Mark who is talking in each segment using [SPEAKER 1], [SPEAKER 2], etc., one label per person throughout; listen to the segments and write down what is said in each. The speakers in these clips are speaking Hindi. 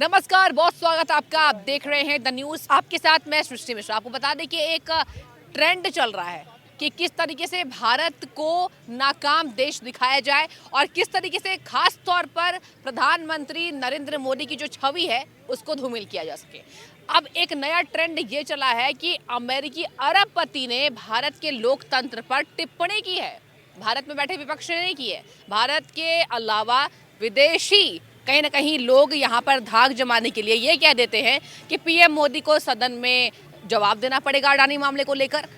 [SPEAKER 1] नमस्कार, बहुत स्वागत आपका। आप देख रहे हैं द न्यूज़। आपके साथ मैं सृष्टि मिश्रा। आपको बता दें कि एक ट्रेंड चल रहा है कि किस तरीके से भारत को नाकाम देश दिखाया जाए और किस तरीके से खास तौर पर प्रधानमंत्री नरेंद्र मोदी की जो छवि है उसको धूमिल किया जा सके। अब एक नया ट्रेंड ये चला है कि अमेरिकी अरबपति ने भारत के लोकतंत्र पर टिप्पणी की है। भारत में बैठे विपक्ष ने नहीं की है। भारत के अलावा विदेशी कहीं ना कहीं लोग यहाँ पर धाक जमाने के लिए ये कह देते हैं कि पीएम मोदी को सदन में जवाब देना पड़ेगा अडानी मामले को लेकर।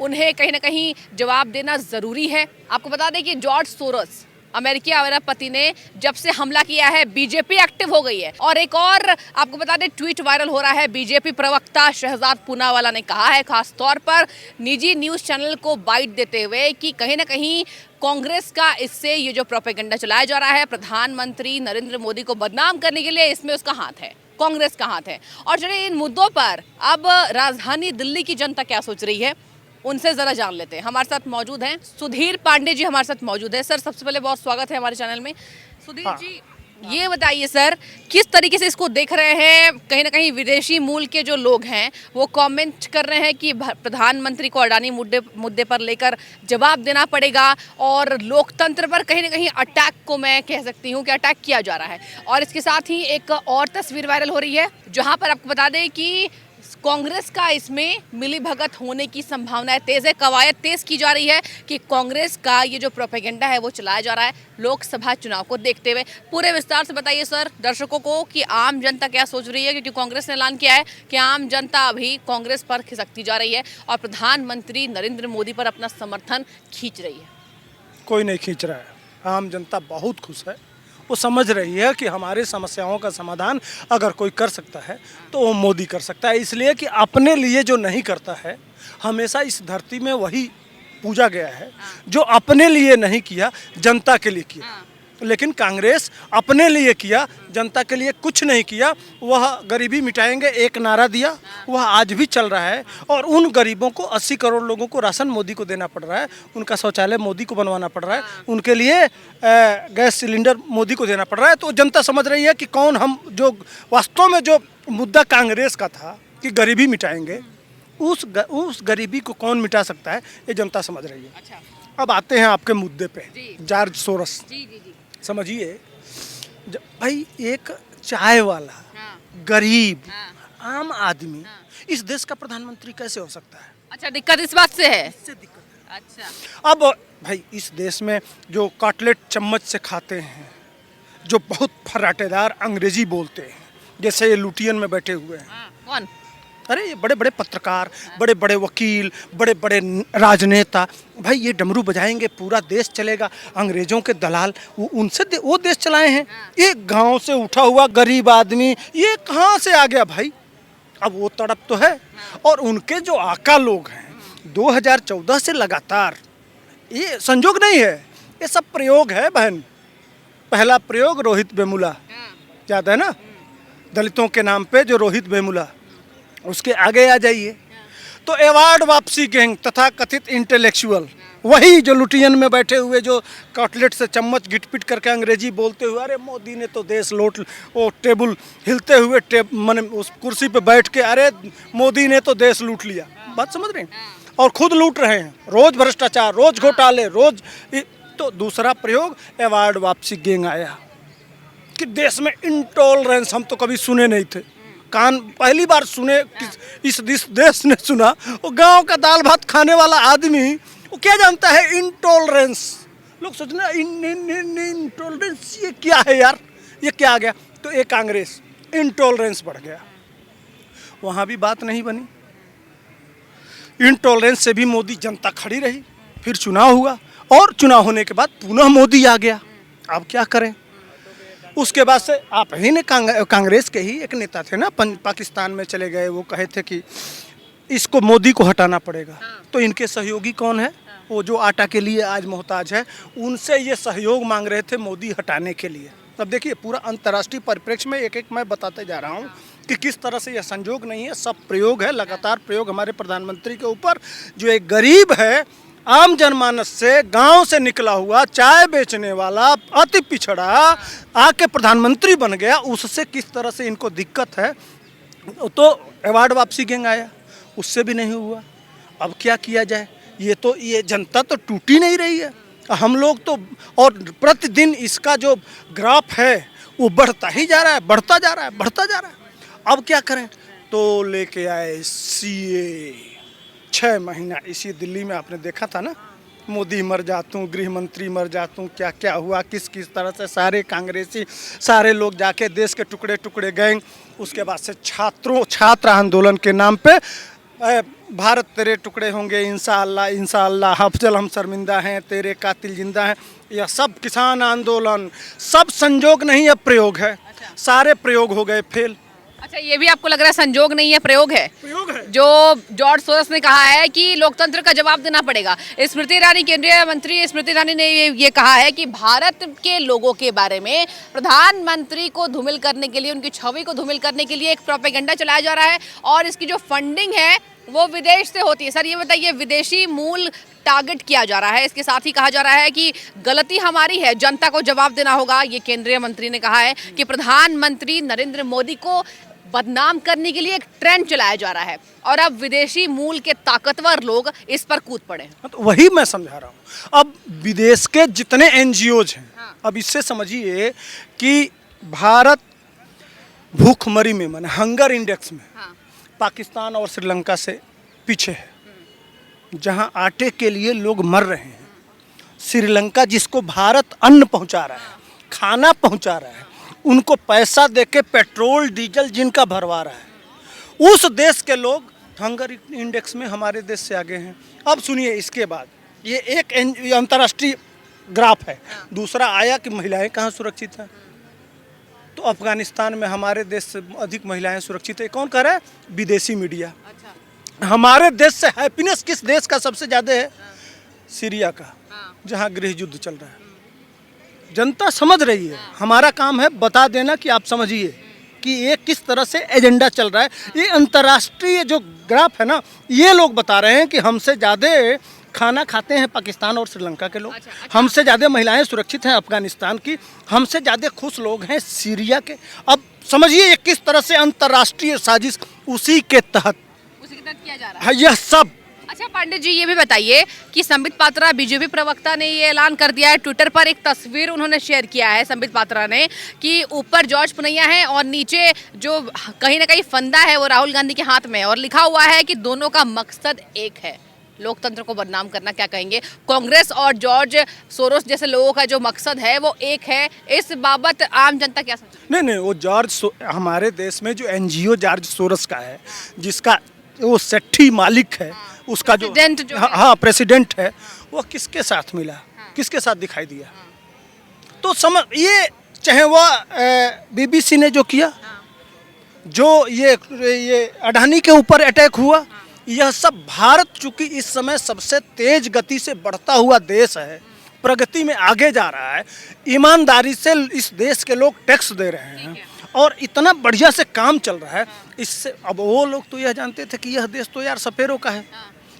[SPEAKER 1] उन्हें कहीं ना कहीं जवाब देना ज़रूरी है। आपको बता दें कि जॉर्ज सोरोस अमेरिकी अरबपति ने जब से हमला किया है बीजेपी एक्टिव हो गई है। और एक और आपको बता दें ट्वीट वायरल हो रहा है। बीजेपी प्रवक्ता शहजाद पूनावाला ने कहा है खास तौर पर निजी न्यूज़ चैनल को बाइट देते हुए कि कहीं ना कहीं कांग्रेस का इससे ये जो प्रोपेगेंडा चलाया जा रहा है प्रधानमंत्री नरेंद्र मोदी को बदनाम करने के लिए, इसमें उसका हाथ है, कांग्रेस का हाथ है। और चलिए इन मुद्दों पर अब राजधानी दिल्ली की जनता क्या सोच रही है उनसे जरा जान लेते हैं। हमारे साथ मौजूद हैं सुधीर पांडे जी, हमारे साथ मौजूद है। सर सबसे पहले बहुत स्वागत है हमारे चैनल में। सुधीर जी ये बताइए सर, किस तरीके से इसको देख रहे हैं? कहीं ना कहीं विदेशी मूल के जो लोग हैं वो कमेंट कर रहे हैं कि प्रधानमंत्री को अडानी मुद्दे पर लेकर जवाब देना पड़ेगा और लोकतंत्र पर कहीं ना कहीं अटैक को मैं कह सकती हूँ कि अटैक किया जा रहा है। और इसके साथ ही एक और तस्वीर वायरल हो रही है जहाँ पर आपको बता दें कि कांग्रेस का इसमें मिलीभगत होने की संभावनाएं तेज है। कवायद तेज की जा रही है कि कांग्रेस का ये जो प्रोपेगेंडा है वो चलाया जा रहा है लोकसभा चुनाव को देखते हुए। पूरे विस्तार से बताइए सर दर्शकों को कि आम जनता क्या सोच रही है, क्योंकि कांग्रेस ने ऐलान किया है कि आम जनता अभी कांग्रेस पर खिसकती जा रही है और प्रधानमंत्री नरेंद्र मोदी पर अपना समर्थन खींच रही है।
[SPEAKER 2] कोई नहीं खींच रहा है। आम जनता बहुत खुश है। वो समझ रही है कि हमारी समस्याओं का समाधान अगर कोई कर सकता है तो वो मोदी कर सकता है। इसलिए कि अपने लिए जो नहीं करता है, हमेशा इस धरती में वही पूजा गया है जो अपने लिए नहीं किया, जनता के लिए किया। लेकिन कांग्रेस अपने लिए किया, जनता के लिए कुछ नहीं किया। वह गरीबी मिटाएंगे एक नारा दिया, वह आज भी चल रहा है। और उन गरीबों को 80 करोड़ लोगों को राशन मोदी को देना पड़ रहा है, उनका शौचालय मोदी को बनवाना पड़ रहा है, उनके लिए गैस सिलेंडर मोदी को देना पड़ रहा है। तो जनता समझ रही है कि कौन हम जो वास्तव में जो मुद्दा कांग्रेस का था कि गरीबी मिटाएंगे, उस गरीबी को कौन मिटा सकता है ये जनता समझ रही है।
[SPEAKER 1] अच्छा।
[SPEAKER 2] अब आते हैं आपके मुद्दे पे, जॉर्ज सोरोस।
[SPEAKER 1] जी।
[SPEAKER 2] समझिए भाई, एक चाय वाला गरीब आम आदमी इस देश का प्रधानमंत्री कैसे हो सकता है?
[SPEAKER 1] अच्छा, दिक्कत इस बात से है।
[SPEAKER 2] इससे दिक्कत है।
[SPEAKER 1] अच्छा।
[SPEAKER 2] अब भाई इस देश में जो कटलेट चम्मच से खाते हैं, जो बहुत फराटेदार अंग्रेजी बोलते हैं, जैसे ये लुटियन में बैठे हुए हैं।
[SPEAKER 1] कौन?
[SPEAKER 2] अरे ये बड़े बड़े पत्रकार, बड़े बड़े वकील, बड़े बड़े राजनेता, भाई ये डमरू बजाएंगे पूरा देश चलेगा। अंग्रेजों के दलाल वो देश चलाए हैं। एक गांव से उठा हुआ गरीब आदमी ये कहाँ से आ गया भाई? अब वो तड़प तो है। और उनके जो आका लोग हैं 2014 से लगातार, ये संजोग नहीं है, ये सब प्रयोग है बहन। पहला प्रयोग रोहित वेमुला, याद है ना? दलितों के नाम पे जो रोहित वेमुला, उसके आगे आ जाइए तो एवार्ड वापसी गैंग तथा कथित इंटेलेक्चुअल, वही जो लुटियन में बैठे हुए जो कटलेट से चम्मच गिटपिट करके अंग्रेजी बोलते हुए, अरे मोदी ने तो देश लूट, वो टेबल हिलते हुए माने उस कुर्सी पे बैठ के, अरे मोदी ने तो देश लूट लिया। बात समझ रहे हैं? और खुद लूट रहे हैं, रोज भ्रष्टाचार, रोज घोटाले, रोज। तो दूसरा प्रयोग एवार्ड वापसी गैंग आया कि देश में इंटॉलरेंस हम तो कभी सुने नहीं थे, कान पहली बार सुने। इस देश ने सुना। वो गांव का दाल भात खाने वाला आदमी वो क्या जानता है इंटॉलरेंस? लोग सोचना इंटॉलरेंस ये क्या है यार, ये क्या आ गया? तो एक कांग्रेस इंटॉलरेंस बढ़ गया, वहाँ भी बात नहीं बनी। इंटॉलरेंस से भी मोदी जनता खड़ी रही, फिर चुनाव हुआ और चुनाव होने के बाद पुनः मोदी आ गया। अब क्या करें? उसके बाद से आप ही ने कांग्रेस के ही एक नेता थे ना, पाकिस्तान में चले गए, वो कहे थे कि इसको मोदी को हटाना पड़ेगा। तो इनके सहयोगी कौन है? वो जो आटा के लिए आज मोहताज है, उनसे ये सहयोग मांग रहे थे मोदी हटाने के लिए। अब देखिए पूरा अंतर्राष्ट्रीय परिप्रेक्ष्य में एक एक मैं बताते जा रहा हूँ कि किस तरह से यह संजोग नहीं है, सब प्रयोग है, लगातार प्रयोग हमारे प्रधानमंत्री के ऊपर। जो एक गरीब है, आम जनमानस से, गांव से निकला हुआ चाय बेचने वाला अति पिछड़ा आके प्रधानमंत्री बन गया, उससे किस तरह से इनको दिक्कत है। तो अवार्ड वापसी गैंग आया, उससे भी नहीं हुआ। अब क्या किया जाए, ये जनता तो टूट ही नहीं रही है। हम लोग तो, और प्रतिदिन इसका जो ग्राफ है वो बढ़ता ही जा रहा है, बढ़ता जा रहा है, बढ़ता जा रहा है। अब क्या करें, तो लेके आए सीए। 6 महीना इसी दिल्ली में आपने देखा था ना, मोदी मर जातूँ, गृह मंत्री मर जातूँ, क्या क्या हुआ, किस किस तरह से सारे कांग्रेसी सारे लोग जाके देश के टुकड़े टुकड़े गए। उसके बाद से छात्र आंदोलन के नाम पे भारत तेरे टुकड़े होंगे इंशाअल्लाह इंशाअल्लाह, अफजल हम शर्मिंदा हैं, तेरे कातिल जिंदा हैं। यह सब किसान आंदोलन, सब संजोग नहीं, अब प्रयोग है। सारे प्रयोग हो गए फेल।
[SPEAKER 1] अच्छा, ये भी आपको लग रहा है संजोग नहीं है, प्रयोग है?
[SPEAKER 2] प्रयोग है।
[SPEAKER 1] जो जॉर्ज सोरस ने कहा है कि लोकतंत्र का जवाब देना पड़ेगा। स्मृति ईरानी, केंद्रीय मंत्री स्मृति ईरानी ने ये कहा है कि भारत के लोगों के बारे में प्रधानमंत्री को धूमिल करने के लिए, उनकी छवि को धूमिल करने के लिए एक प्रोपेगेंडा चलाया जा रहा है और इसकी जो फंडिंग है वो विदेश से होती है। सर ये बताइए, विदेशी मूल टारगेट किया जा रहा है, इसके साथ ही कहा जा रहा है कि गलती हमारी है, जनता को जवाब देना होगा। ये केंद्रीय मंत्री ने कहा है कि प्रधानमंत्री नरेंद्र मोदी को बदनाम करने के लिए एक ट्रेंड चलाया जा रहा है और अब विदेशी मूल के ताकतवर लोग इस पर कूद पड़े हैं।
[SPEAKER 2] तो वही मैं समझा रहा हूँ। अब विदेश के जितने एनजीओज हैं, अब इससे समझिए कि भारत भूखमरी में, माने हंगर इंडेक्स में पाकिस्तान और श्रीलंका से पीछे है। जहाँ आटे के लिए लोग मर रहे हैं, श्रीलंका जिसको भारत अन्न पहुँचा रहा है, खाना पहुँचा रहा है, उनको पैसा देके पेट्रोल डीजल जिनका भरवा रहा है, उस देश के लोग हंगर इंडेक्स में हमारे देश से आगे हैं। अब सुनिए, इसके बाद ये एक अंतर्राष्ट्रीय ग्राफ है। दूसरा आया कि महिलाएं कहाँ सुरक्षित हैं, तो अफगानिस्तान में हमारे देश से अधिक महिलाएं सुरक्षित है। कौन कह रहा है? विदेशी मीडिया। हमारे देश से हैप्पीनेस किस देश का सबसे ज़्यादा है? सीरिया का, जहाँ गृह युद्ध चल रहा है। जनता समझ रही है, हमारा काम है बता देना कि आप समझिए कि ये किस तरह से एजेंडा चल रहा है। ये अंतर्राष्ट्रीय जो ग्राफ है ना, ये लोग बता रहे हैं कि हमसे ज़्यादा खाना खाते हैं पाकिस्तान और श्रीलंका के लोग, हमसे ज़्यादा महिलाएं सुरक्षित हैं अफगानिस्तान की, हमसे ज़्यादा खुश लोग हैं सीरिया के। अब समझिए ये किस तरह से अंतर्राष्ट्रीय साजिश उसी के तहत
[SPEAKER 1] किया जा रहा है
[SPEAKER 2] यह सब।
[SPEAKER 1] अच्छा पंडित जी, ये भी बताइए कि संबित पात्रा, बीजेपी प्रवक्ता ने ये ऐलान कर दिया है, ट्विटर पर एक तस्वीर उन्होंने शेयर किया है संबित पात्रा ने, कि ऊपर जॉर्ज पुनैया है और नीचे जो कहीं ना कहीं फंदा है वो राहुल गांधी के हाथ में, और लिखा हुआ है कि दोनों का मकसद एक है, लोकतंत्र को बदनाम करना। क्या कहेंगे? कांग्रेस और जॉर्ज सोरोस जैसे लोगों का जो मकसद है वो एक है, इस बाबत आम जनता क्या समझे?
[SPEAKER 2] नहीं, वो हमारे देश में जो एनजीओ जॉर्ज सोरोस का है, जिसका वो सेठी मालिक है, उसका जो प्रेसिडेंट है, वो किसके साथ मिला, किसके साथ दिखाई दिया? तो समझ, ये चाहे वो बीबीसी ने जो किया, जो ये अडानी के ऊपर अटैक हुआ, यह सब भारत चूंकि इस समय सबसे तेज गति से बढ़ता हुआ देश है, प्रगति में आगे जा रहा है, ईमानदारी से इस देश के लोग टैक्स दे रहे हैं और इतना बढ़िया से काम चल रहा है। इससे अब वो लोग तो यह जानते थे कि यह देश तो यार सपेरों का है,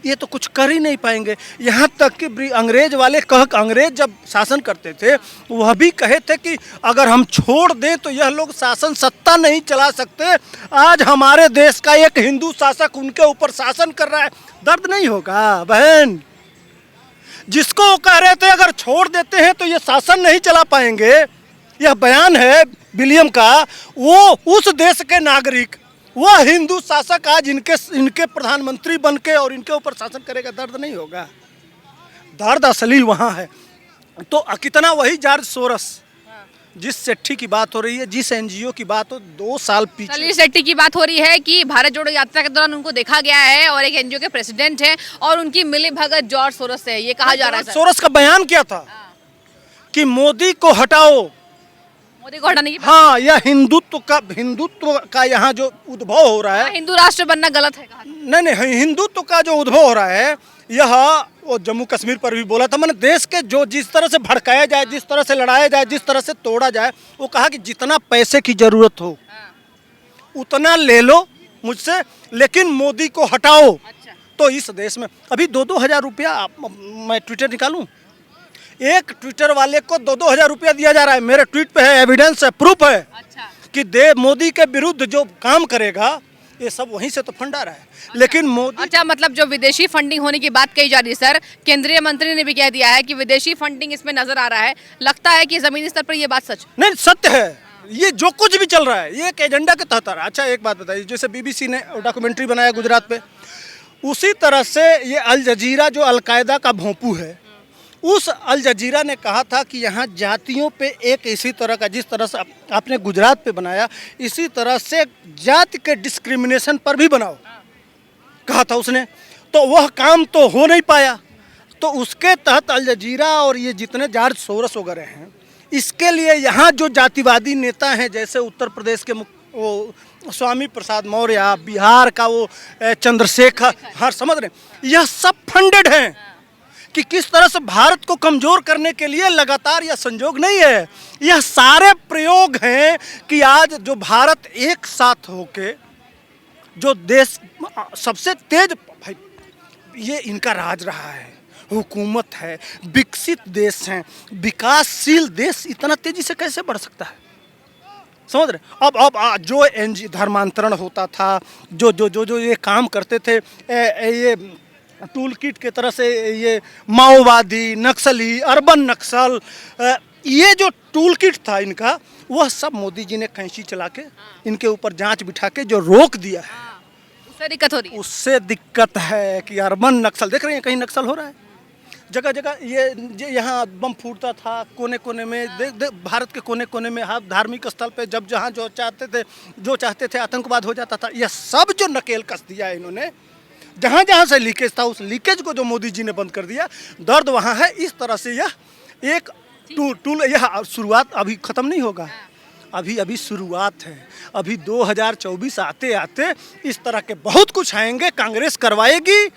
[SPEAKER 2] ये तो कुछ कर ही नहीं पाएंगे। यहाँ तक कि अंग्रेज वाले अंग्रेज जब शासन करते थे, वह भी कहे थे कि अगर हम छोड़ दें तो यह लोग शासन सत्ता नहीं चला सकते। आज हमारे देश का एक हिंदू शासक उनके ऊपर शासन कर रहा है, दर्द नहीं होगा बहन? जिसको कह रहे थे अगर छोड़ देते हैं तो ये शासन नहीं चला पाएंगे, यह बयान है विलियम का, वो उस देश के नागरिक, वह हिंदू शासक आज इनके प्रधानमंत्री बन के और इनके ऊपर शासन करेगा, दर्द नहीं होगा? दर्द असली वहाँ है। तो कितना वही जॉर्ज सोरस, जिस सेठी की बात हो रही है, जिस एनजीओ की बात हो, 2 साल पीछे
[SPEAKER 1] सलील सेठी की बात हो रही है कि भारत जोड़ो यात्रा के दौरान उनको देखा गया है और एक एनजीओ के प्रेसिडेंट हैं और उनकी मिली भगत जॉर्ज सोरस से है, ये कहा जा रहा है।
[SPEAKER 2] सोरस का बयान क्या था कि मोदी को हटाओ,
[SPEAKER 1] मोदी को हटाने की।
[SPEAKER 2] हाँ, यह हिंदुत्व का यहाँ जो उद्भव हो रहा है,
[SPEAKER 1] हिंदू राष्ट्र बनना गलत है, कहा।
[SPEAKER 2] नहीं, हिंदुत्व का जो उद्भव हो रहा है, यह वो जम्मू कश्मीर पर भी बोला था। मैंने देश के जो जिस तरह से भड़काया जाए, जिस तरह से लड़ाया जाए, जिस तरह से तोड़ा जाए, वो कहा कि जितना पैसे की जरूरत हो उतना ले लो मुझसे, लेकिन मोदी को हटाओ। तो इस देश में अभी 2-2 हज़ार रुपया मैं ट्विटर निकालूं, एक ट्विटर वाले को 2-2 हज़ार रुपया दिया जा रहा है। मेरे ट्वीट पे है, एविडेंस है, प्रूफ है।
[SPEAKER 1] अच्छा।
[SPEAKER 2] कि मोदी के विरुद्ध जो काम करेगा ये सब वहीं से तो फंड आ रहा है। लेकिन मोदी,
[SPEAKER 1] अच्छा, मतलब जो विदेशी फंडिंग होने की बात कही जा रही है सर, केंद्रीय मंत्री ने भी कह दिया है कि विदेशी फंडिंग इसमें नजर आ रहा है। लगता है कि जमीनी स्तर पर ये बात सच?
[SPEAKER 2] नहीं, सत्य है। ये जो कुछ भी चल रहा है ये एक एजेंडा के तहत आ रहा है। अच्छा, एक बात बताइए, जैसे बीबीसी ने डॉक्यूमेंट्री बनाया गुजरात पे, उसी तरह से ये अल जजीरा जो अलकायदा का भोंपू है, उस अल जजीरा ने कहा था कि यहाँ जातियों पे एक इसी तरह का, जिस तरह से आपने गुजरात पे बनाया, इसी तरह से जाति के डिस्क्रिमिनेशन पर भी बनाओ, कहा था उसने। तो वह काम तो हो नहीं पाया। तो उसके तहत अल जजीरा और ये जितने जॉर्ज सोरोस वगैरह हैं, इसके लिए यहाँ जो जातिवादी नेता हैं, जैसे उत्तर प्रदेश के वो स्वामी प्रसाद मौर्य, बिहार का वो चंद्रशेखर, हाँ समझ रहे, यह सब फंडेड हैं कि किस तरह से भारत को कमजोर करने के लिए लगातार यह संजोग नहीं है, यह सारे प्रयोग हैं कि आज जो भारत एक साथ होके जो देश सबसे तेज, भाई ये इनका राज रहा है, हुकूमत है, विकसित देश हैं, विकासशील देश इतना तेजी से कैसे बढ़ सकता है? समझ रहे? अब जो धर्मांतरण होता था, जो जो जो जो ये काम करते थे, ये टूल किट के तरह से, ये माओवादी, नक्सली, अर्बन नक्सल, ये जो टूल किट था इनका, वह सब मोदी जी ने कैंची चला के इनके ऊपर जांच बिठा के जो रोक दिया है,
[SPEAKER 1] उससे दिक्कत हो रही है।
[SPEAKER 2] उससे दिक्कत है कि अर्बन नक्सल, देख रहे हैं कहीं नक्सल हो रहा है जगह जगह। ये यहाँ बम फूटता था कोने कोने में, भारत के कोने कोने में, हाँ धार्मिक स्थल पे जब जहाँ जो चाहते थे आतंकवाद हो जाता था। यह सब जो नकेल कस दिया है इन्होंने, जहाँ जहाँ से लीकेज था उस लीकेज को जो मोदी जी ने बंद कर दिया, दर्द वहाँ है। इस तरह से यह एक टूल, यह शुरुआत अभी ख़त्म नहीं होगा, अभी शुरुआत है। अभी 2024 आते आते इस तरह के बहुत कुछ आएंगे, कांग्रेस करवाएगी,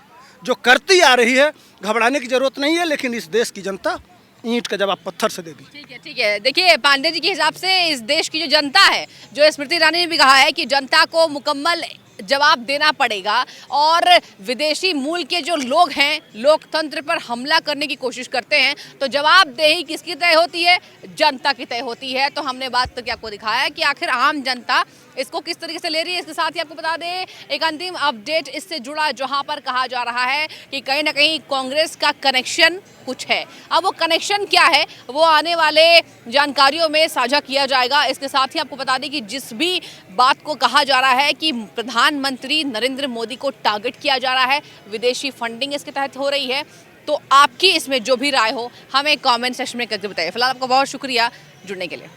[SPEAKER 2] जो करती आ रही है। घबराने की जरूरत नहीं है, लेकिन इस देश की जनता ईंट का जवाब पत्थर से देगी।
[SPEAKER 1] ठीक है। देखिए, पांडे जी के हिसाब से इस देश की जो जनता है, जो स्मृति ईरानी ने भी कहा है कि जनता को मुकम्मल जवाब देना पड़ेगा, और विदेशी मूल के जो लोग हैं लोकतंत्र पर हमला करने की कोशिश करते हैं, तो जवाबदेही किसकी तय होती है? जनता की तय होती है। तो हमने बात करके आपको दिखाया है कि आखिर आम जनता इसको किस तरीके से ले रही है। इसके साथ ही आपको बता दें एक अंतिम अपडेट इससे जुड़ा, जहां पर कहा जा रहा है कि कहीं ना कहीं कांग्रेस का कनेक्शन कुछ है। अब वो कनेक्शन क्या है वो आने वाले जानकारियों में साझा किया जाएगा। इसके साथ ही आपको बता दें कि जिस भी बात को कहा जा रहा है कि प्रधानमंत्री नरेंद्र मोदी को टारगेट किया जा रहा है, विदेशी फंडिंग इसके तहत हो रही है, तो आपकी इसमें जो भी राय हो हमें कमेंट सेक्शन में करके बताइए। फिलहाल आपका बहुत शुक्रिया जुड़ने के लिए।